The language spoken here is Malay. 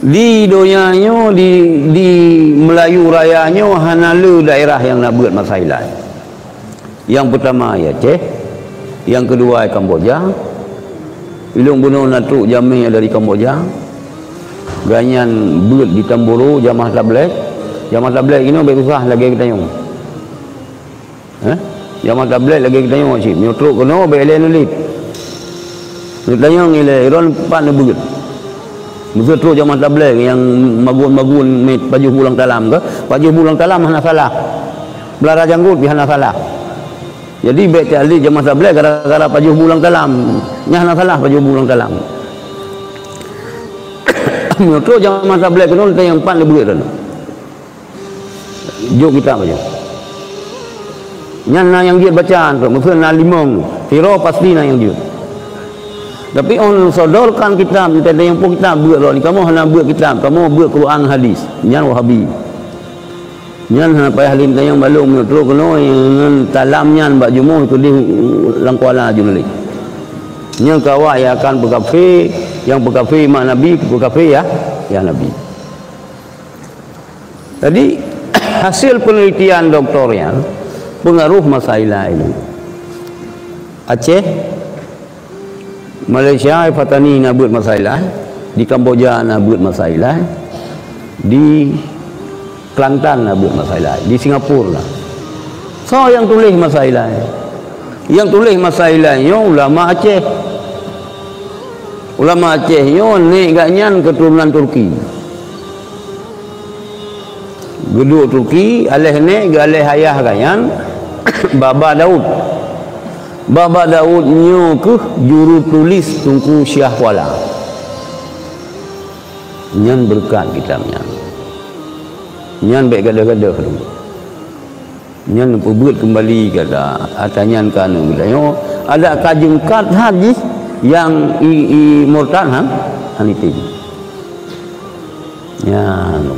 di donyanya di Melayu rayanya hanalu daerah yang nak buat masalah. Yang pertama ya Aceh, yang kedua Kamboja, ilung bunuh natuk jamih dari Kamboja, ganyan buat di Tamburu jamaah tablet ini lebih susah lagi kita tengok. Jamaah tablet lagi kita tengok sih, nyotruk kena bele nulit. Kita tengok ile iron pan buat. Mesti terus jamaah tabligh yang magun-magun baju bulang talam ke, baju bulang talam hana salah. Belara janggut bi hana salah. Jadi baik ahli jamaah tabligh gara-gara baju bulang talam, nya hana salah baju bulang talam. Terus jamaah tabligh kena yang pan lebih kan. Jok kita baca. Nya yang dia bacaan tu, mesti na limong. Hero pasti na yang dia. Tapi on sodorkan kitab kita yang pun kita buat lah ni, kamu hana buat kitab, kamu buat Quran hadis, nyan Wahabi, nyan hana payah lim tayang balung terus kena yang talam nyan bak jumuh tu di langkuala jumlah, nyan kawak yang akan berkafe, yang berkafe mak Nabi, berkafe ya Nabi. Jadi hasil penelitian doktornya pengaruh masalah ini. Aceh, Malaysia Fatani nak buat masalah, di Kamboja nak buat masalah, di Kelantan nak buat masalah, di Singapura lah. So yang tulis masalah, yang tulis masalahnya ulama Aceh. Ulama Aceh yo ni ganyan keturunan Turki. Geduk Turki, aleh ni galeh ayah ganyan Baba Daud. Baba Daud nyo ke juru tulis Tunku Syah Kuala. Nyan berkat kitabnya. Nyan baik gada-gada tu. Nyan perbuat kembali kata atanyan kanu bilanyo ada kajengkat hadis yang i murtad han itu. Nyan